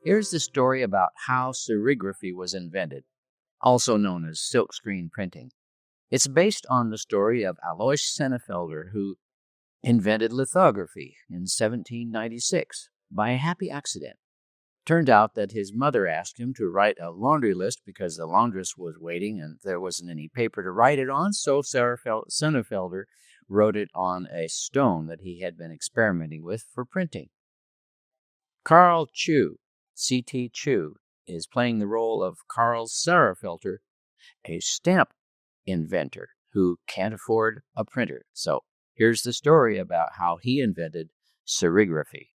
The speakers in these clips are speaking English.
Here's the story about how serigraphy was invented, also known as silkscreen printing. It's based on the story of Alois Senefelder, who invented lithography in 1796 by a happy accident. Turned out that his mother asked him to write a laundry list because the laundress was waiting and there wasn't any paper to write it on, so Senefelder wrote it on a stone that he had been experimenting with for printing. Carl Chu, C.T. Chu, is playing the role of Carl Senefelder, a stamp inventor who can't afford a printer. So here's the story about how he invented serigraphy.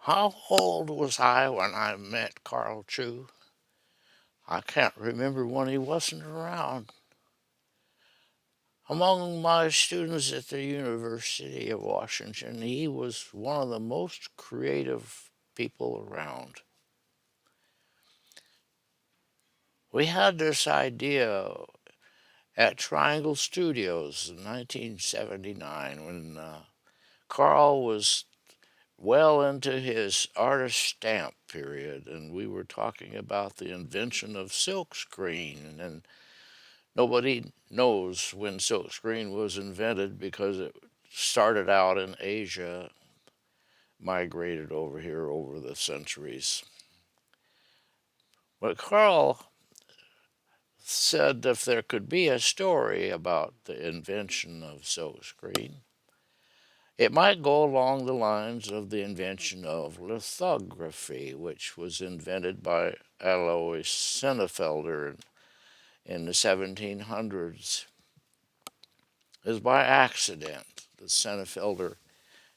How old was I when I met Carl Chu? I can't remember when he wasn't around. Among my students at the University of Washington, he was one of the most creative people around. We had this idea at Triangle Studios in 1979 when Carl was well into his artist stamp period, and we were talking about the invention of silkscreen. And nobody knows when silkscreen was invented because it started out in Asia, migrated over here over the centuries. But Carl said if there could be a story about the invention of silkscreen, it might go along the lines of the invention of lithography, which was invented by Alois Senefelder in the 1700s. It was by accident that Senefelder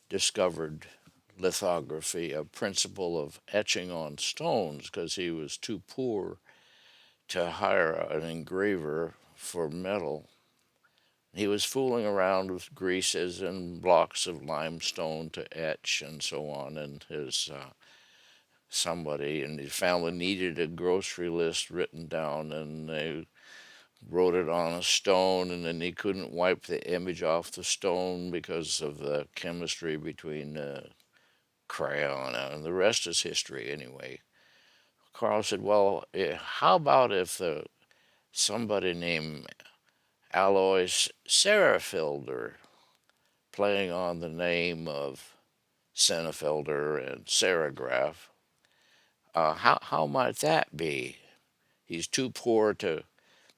discovered lithography, a principle of etching on stones, because he was too poor to hire an engraver for metal. He was fooling around with greases and blocks of limestone to etch and so on, and his somebody in his family needed a grocery list written down, and they wrote it on a stone, and then he couldn't wipe the image off the stone because of the chemistry between crayon, and the rest is history anyway. Carl said, well, how about if somebody named Alois Senefelder, playing on the name of Senefelder and Serigraph, how might that be? He's too poor to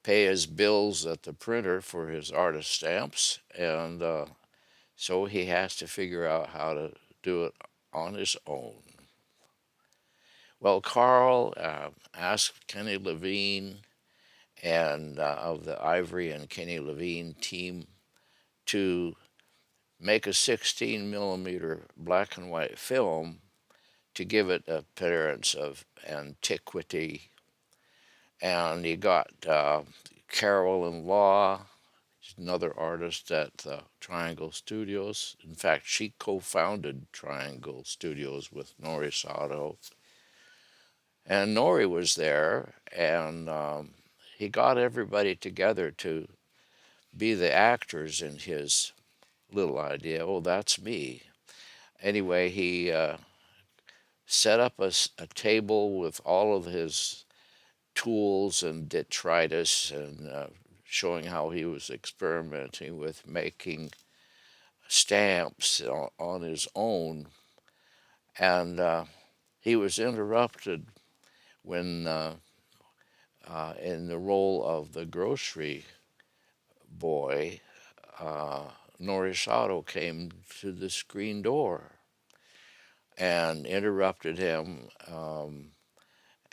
pay his bills at the printer for his artist stamps, and so he has to figure out how to do it on his own. Well, Carl asked Kenny Levine and of the Ivory and Kenny Levine team to make a 16 millimeter black and white film to give it an appearance of antiquity. And he got Carolyn Law, another artist at Triangle Studios. In fact, she co-founded Triangle Studios with Norie Sato. And Norie was there, and he got everybody together to be the actors in his little idea. Oh, that's me. Anyway, he set up a table with all of his tools and detritus, and showing how he was experimenting with making stamps on his own. And he was interrupted when, in the role of the grocery boy, Norie Sato came to the screen door and interrupted him,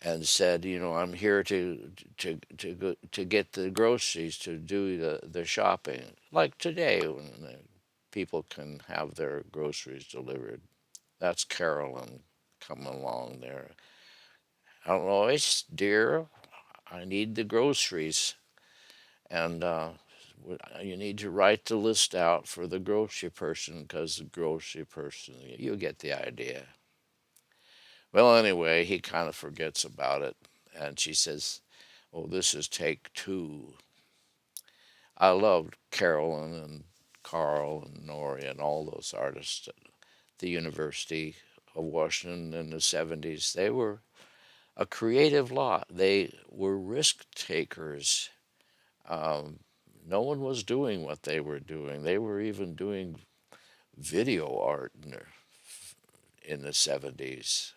and said, "You know, I'm here to get the groceries, to do the shopping, like today when people can have their groceries delivered." That's Carolyn coming along there. "Alois, dear, I need the groceries, and you need to write the list out for the grocery person, because the grocery person, you get the idea." Well, anyway, he kind of forgets about it, and she says, "Oh, this is take two." I loved Carolyn and Carl and Norie and all those artists at the University of Washington in the 70s. They were a creative lot. They were risk takers. No one was doing what they were doing. They were even doing video art in the 70s.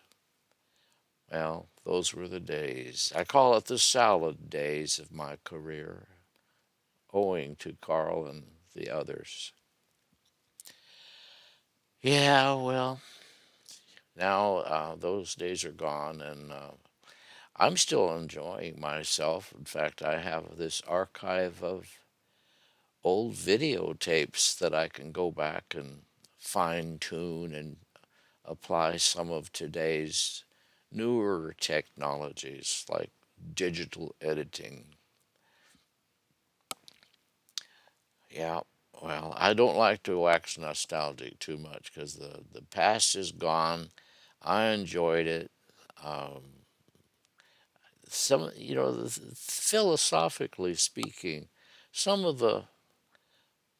Well, those were the days. I call it the salad days of my career, owing to Carl and the others. Yeah, well, now those days are gone, and I'm still enjoying myself. In fact, I have this archive of old videotapes that I can go back and fine tune and apply some of today's newer technologies like digital editing. Yeah, well, I don't like to wax nostalgic too much because the past is gone. I enjoyed it. Um, Philosophically speaking, some of the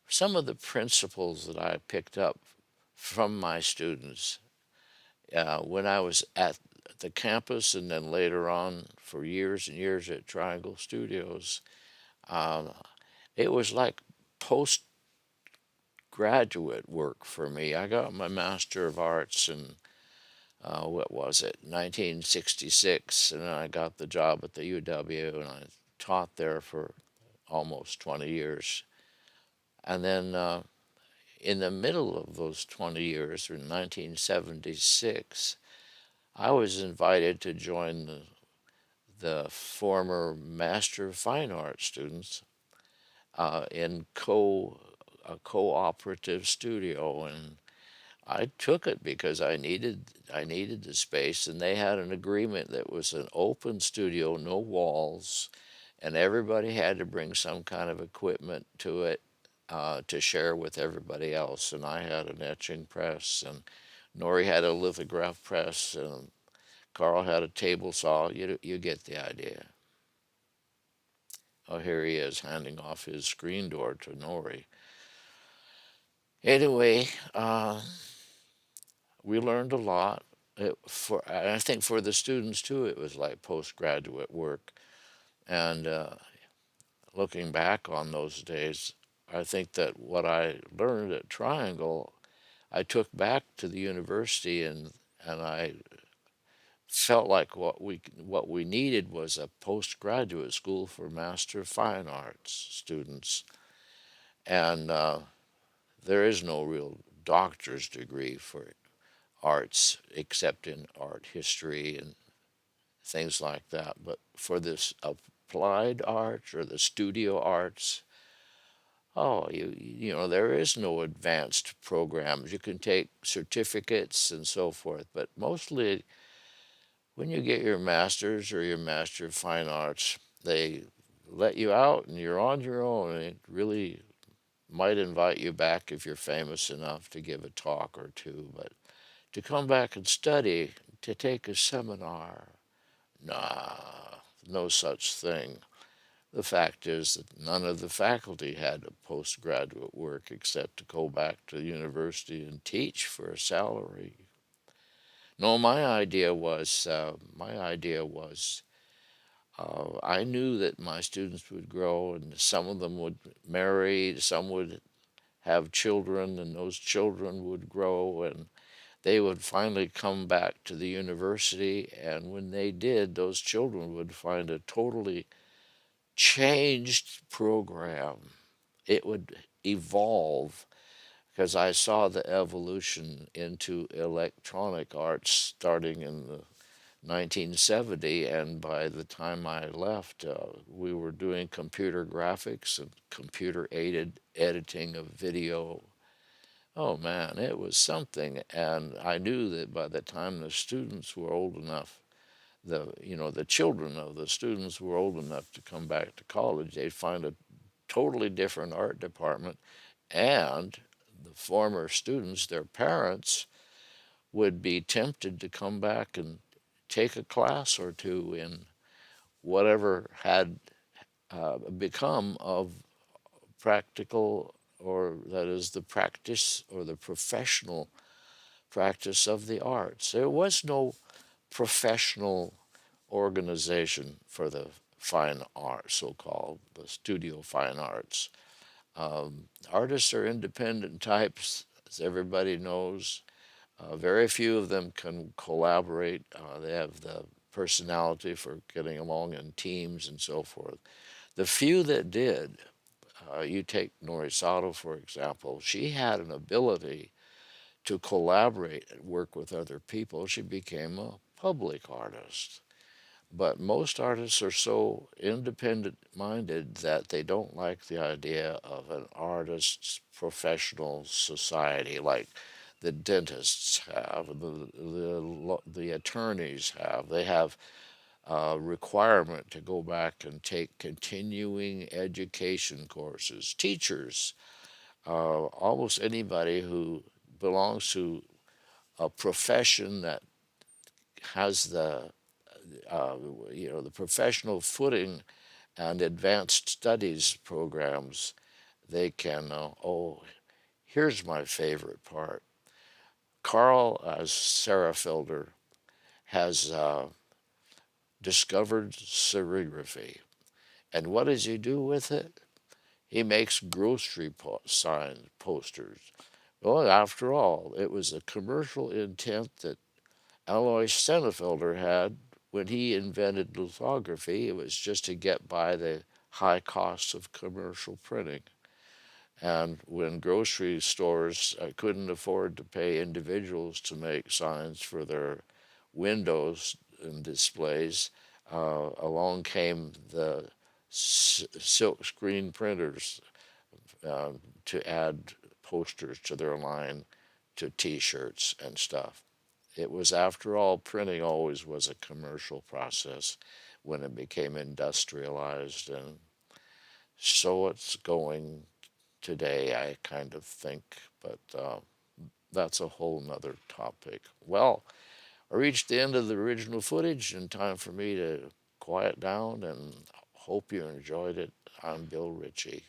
some of the principles that I picked up from my students when I was at the campus and then later on for years and years at Triangle Studios, um, it was like postgraduate work for me. I got my Master of Arts in, what was it, 1966, and then I got the job at the UW and I taught there for almost 20 years. And then in the middle of those 20 years, in 1976, I was invited to join the former Master of Fine Art students in a cooperative studio, and I took it because I needed the space, and they had an agreement that was an open studio, no walls, and everybody had to bring some kind of equipment to it to share with everybody else. And I had an etching press, and Norie had a lithograph press, and Carl had a table saw. You get the idea. Oh, here he is handing off his screen door to Norie. Anyway, we learned a lot. And I think for the students too, it was like postgraduate work. And looking back on those days, I think that what I learned at Triangle, I took back to the university, and I felt like what we needed was a postgraduate school for Master of Fine Arts students, and there is no real doctor's degree for arts except in art history and things like that. But for this applied art or the studio arts, oh, you know, there is no advanced programs. You can take certificates and so forth, but mostly when you get your master's or your Master of Fine Arts, they let you out and you're on your own. And it really might invite you back if you're famous enough to give a talk or two, but to come back and study, to take a seminar, nah, no such thing. The fact is that none of the faculty had a postgraduate work except to go back to university and teach for a salary. No, my idea was I knew that my students would grow, and some of them would marry, some would have children, and those children would grow, and they would finally come back to the university. And when they did, those children would find a totally changed program. It would evolve because I saw the evolution into electronic arts starting in the 1970, and by the time I left, we were doing computer graphics and computer aided editing of video. Oh man, it was something, and I knew that by the time the students were old enough, the children of the students were old enough to come back to college, they'd find a totally different art department, and the former students, their parents, would be tempted to come back and take a class or two in whatever had become of practical, or that is the practice or the professional practice of the arts. There was no professional organization for the fine arts, so-called the studio fine arts. Artists are independent types, as everybody knows. Very few of them can collaborate. They have the personality for getting along in teams and so forth. The few that did, you take Norie Sato, for example, she had an ability to collaborate and work with other people. She became a public artist. But most artists are so independent minded that they don't like the idea of an artist's professional society like the dentists have, the attorneys have. They have a requirement to go back and take continuing education courses. Teachers, almost anybody who belongs to a profession that has the professional footing and advanced studies programs, they can, here's my favorite part. Carl, as Sarah Felder, has discovered serigraphy. And what does he do with it? He makes grocery sign posters. Well, after all, it was a commercial intent that Alois Senefelder had when he invented lithography. It was just to get by the high costs of commercial printing. And when grocery stores couldn't afford to pay individuals to make signs for their windows and displays, along came the silkscreen printers to add posters to their line to T-shirts and stuff. It was, after all, printing always was a commercial process when it became industrialized, and so it's going today, I kind of think, but that's a whole nother topic. Well, I reached the end of the original footage, and time for me to quiet down, and hope you enjoyed it. I'm Bill Ritchie.